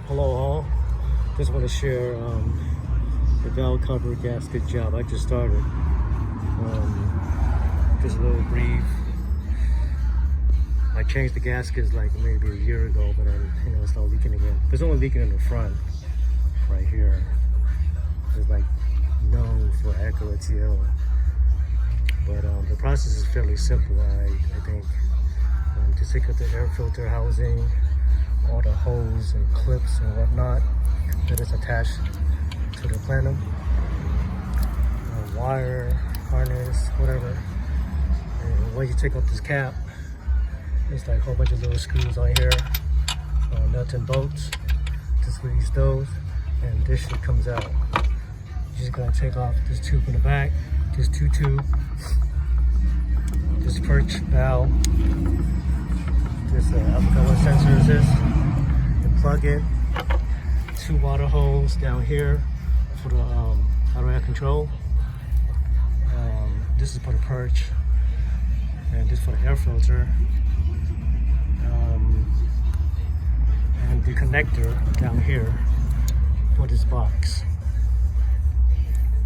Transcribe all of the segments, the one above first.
Hello all. Just want to share the valve cover gasket job I just started. Just a little brief. I changed the gaskets like maybe a year ago, but then it's not leaking again. It's only leaking in the front, right here. It's like known for Acura TL. But the process is fairly simple, I think. To take out the air filter housing, all the hose and clips and whatnot that is attached to the plenum, wire, harness, whatever. And when you take off this cap, it's like a whole bunch of little screws on here, nuts and bolts to squeeze those, and this shit comes out. You're just gonna take off this tube in the back, this two tube, this perch valve, this I forgot what sensor is this. You plug it, two water holes down here for the auto air control. This is for the perch, and this for the air filter. And the connector down here for this box.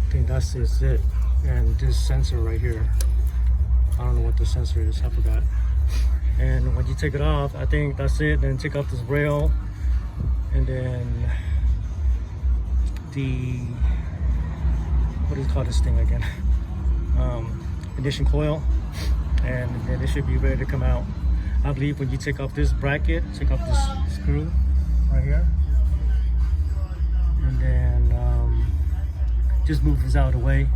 I think that's it. And this sensor right here. I don't know what the sensor is, I forgot. And when you take it off, I think that's it. Then take off this rail, and then the, what do you call this thing again? Ignition coil, and then it should be ready to come out. I believe when you take off this bracket, take off this screw right here, and then just move this out of the way.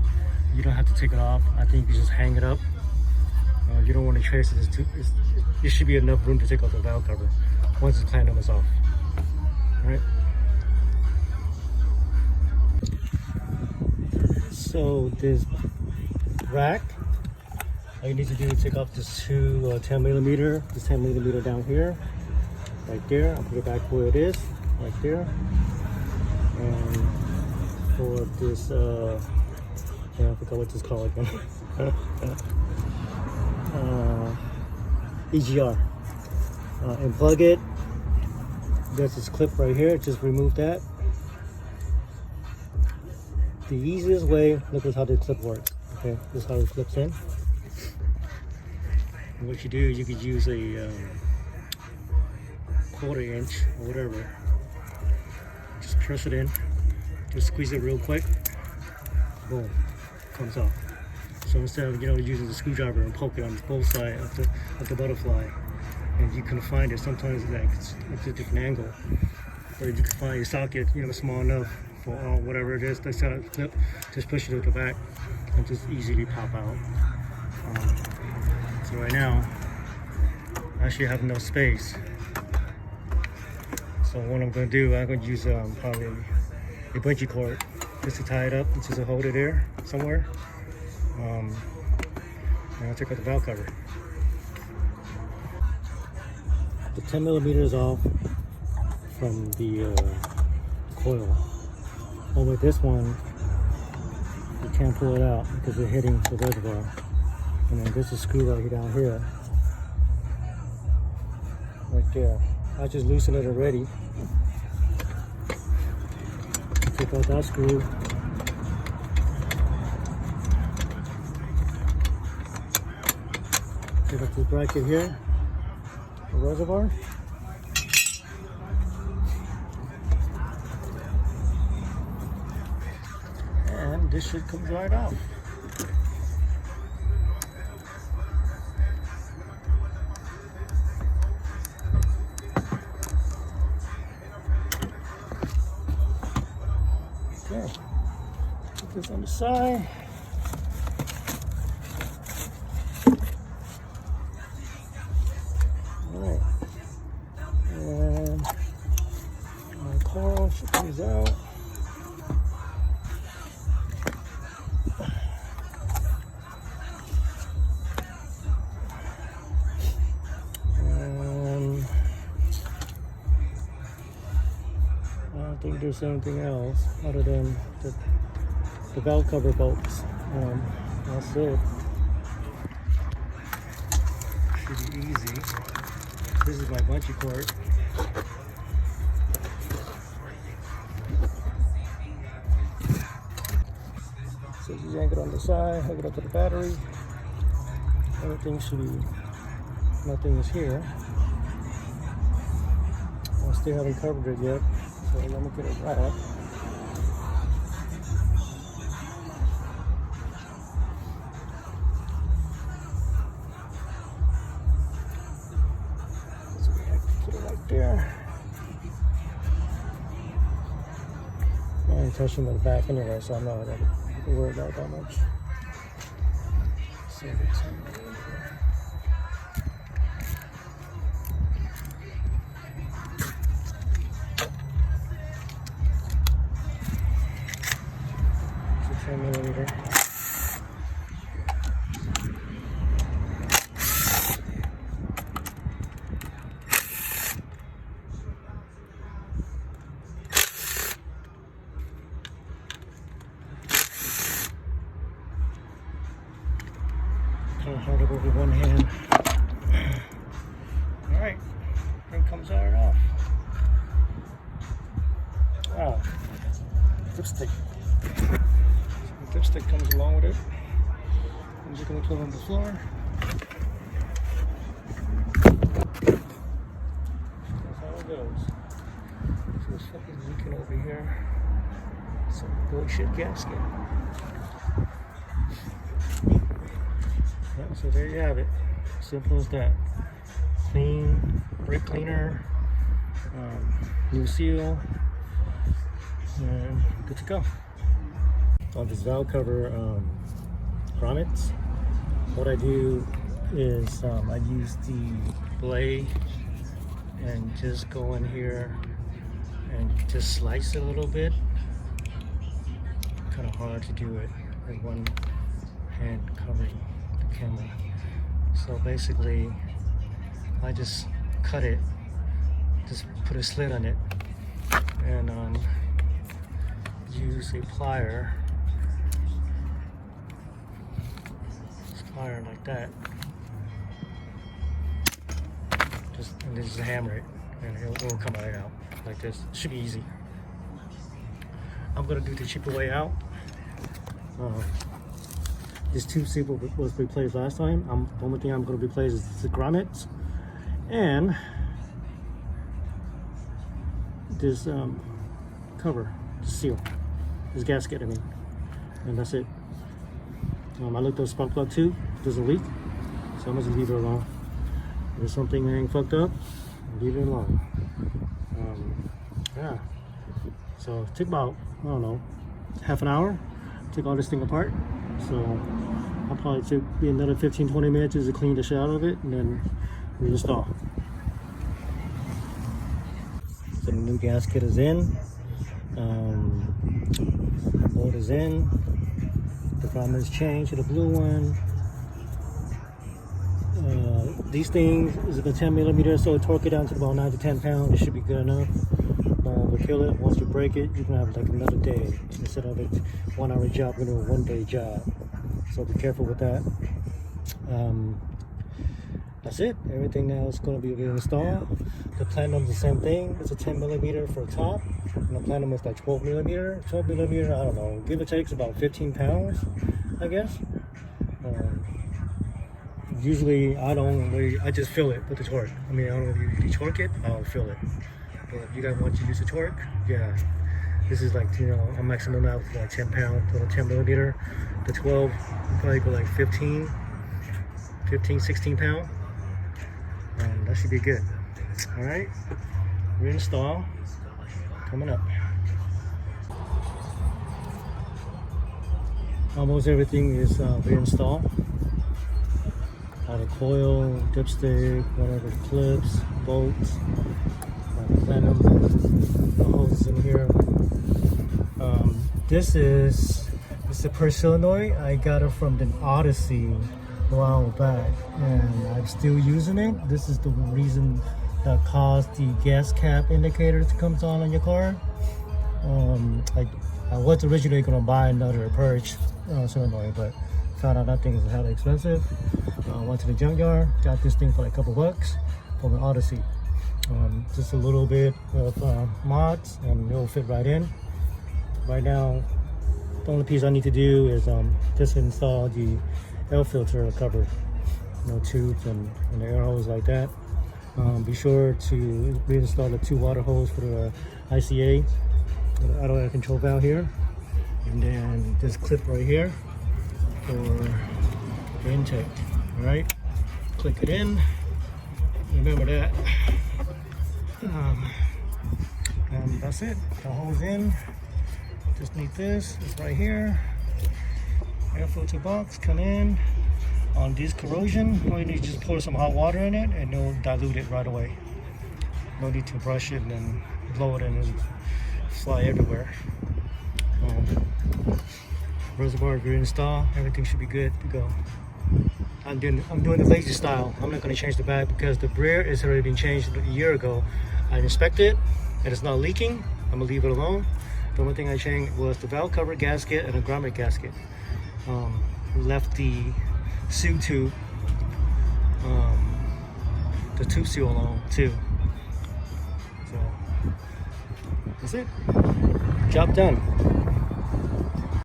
You don't have to take it off. I think you just hang it up. You don't want to trace it. There should be enough room to take off the valve cover once the plenum is off. All right. So this rack, all you need to do is take off this two 10 millimeter, this 10 millimeter down here, right there. I'll put it back where it is, right there. And for this, I forgot what this is called again. EGR. And plug it. There's this clip right here. Just remove that. The easiest way, look at how the clip works. Okay, this is how it clips in. And what you do, you could use a 1/4 inch or whatever. Just press it in. Just squeeze it real quick. Boom, comes off. So instead of using the screwdriver and poke it on both sides of the butterfly, and you can find it sometimes it's a different angle, or you can find your socket small enough for whatever it is that's out of the clip. Just push it at the back and just easily pop out. So right now I actually have no space. So what I'm going to do, I'm going to use probably a bungee cord just to tie it up and just hold it there somewhere. And I'll take out the valve cover. The 10 millimeters off from the coil. Oh, with this one, you can't pull it out because they're hitting the reservoir. And then there's a screw right down here, right there. I just loosened it already. Take out that screw. Take up this bracket here, the reservoir. And this should come right out. Okay, put this on the side. Alright, and my coil comes out. And I don't think there's anything else other than the valve cover bolts. That's it. Should be easy. This is my bungee cord. yank it on the side, hook it up to the battery. Everything should be, nothing is here. I still haven't covered it yet, so let me get it wrapped. Put it right there. I ain't touching the back anyway, so I'm not gonna worry about that much. So it's a 10mm. Kind of hard to work with one hand. All right, thing comes right off. Wow, dipstick. The dipstick comes along with it. I'm just gonna put it on the floor. That's how it goes. So this fucking leaking over here. Some bullshit gasket. Yeah, so there you have it. Simple as that. Clean, brake cleaner, new seal, and good to go. On this valve cover grommets, what I do is I use the blade and just go in here and just slice it a little bit. Kind of hard to do it with one hand covering the camera. So basically, I just cut it, just put a slit on it, and use a plier like that. And then just hammer it, and it'll come right out like this. Should be easy. I'm gonna do the cheaper way out. This tube seal was replaced last time. The only thing I'm gonna replace is the grommets and this cover, this seal, this gasket, I mean, and that's it. I looked at the spark plug too. There's a leak, so I'm gonna just leave it alone. If there's something ain't fucked up, leave it alone. Yeah. So it took about, I don't know, half an hour. Took all this thing apart. So I'll probably take another 15-20 minutes just to clean the shit out of it and then reinstall. So the new gasket is in. Bolt is in. The primer is changed to the blue one. These things is a 10mm, so torque it down to about 9 to 10 pounds. It should be good enough. But kill it. Once you break it, you can have like another day instead of a 1 hour job, you're gonna do a 1 day job. So be careful with that. That's it. Everything now is going to be reinstalled. The Platinum is the same thing. It's a 10mm for a top, and the Platinum is like 12mm. 12mm, I don't know. Give or take, it's about 15 pounds, I guess. Usually, I just fill it with the torque. I mean, I don't know if you torque it, I'll fill it. But if you guys want to use the torque, yeah. This is like, you know, a maximum now for like 10 pounds for the 10mm. The 12 probably go like 15, 16 pounds. And that should be good. All right, reinstall coming up. Almost everything is reinstalled. All the coil, dipstick, whatever, clips, bolts, Platinum, the hoses in here. It's a per solenoid. I got it from the Odyssey a while back, and I'm still using it. This is the reason that caused the gas cap indicator to come on your car. I was originally gonna buy another Purge solenoid, but found out that thing is hella expensive. Went to the junkyard, got this thing for like a couple bucks from the Odyssey. Just a little bit of mods, and it'll fit right in. Right now, The only piece I need to do is just install the air filter cover, tubes and the air hose like that. Be sure to reinstall the 2 water hose for the ICA, the auto air control valve here, and then this clip right here for the intake. All right, click it in. Remember that. And that's it. The hose in. Just need this. It's right here. Air filter box. Come in. On this corrosion, all you need to just pour some hot water in it, and it'll dilute it right away. No need to brush it and then blow it and then fly everywhere. Reservoir reinstall. Everything should be good to go. I'm doing the lazy style. I'm not going to change the bag because the rear has already been changed a year ago. I inspected it and it's not leaking. I'm gonna leave it alone. The only thing I changed was the valve cover gasket and a grommet gasket. Left the seal tube, the tube seal alone too. So that's it. Job done.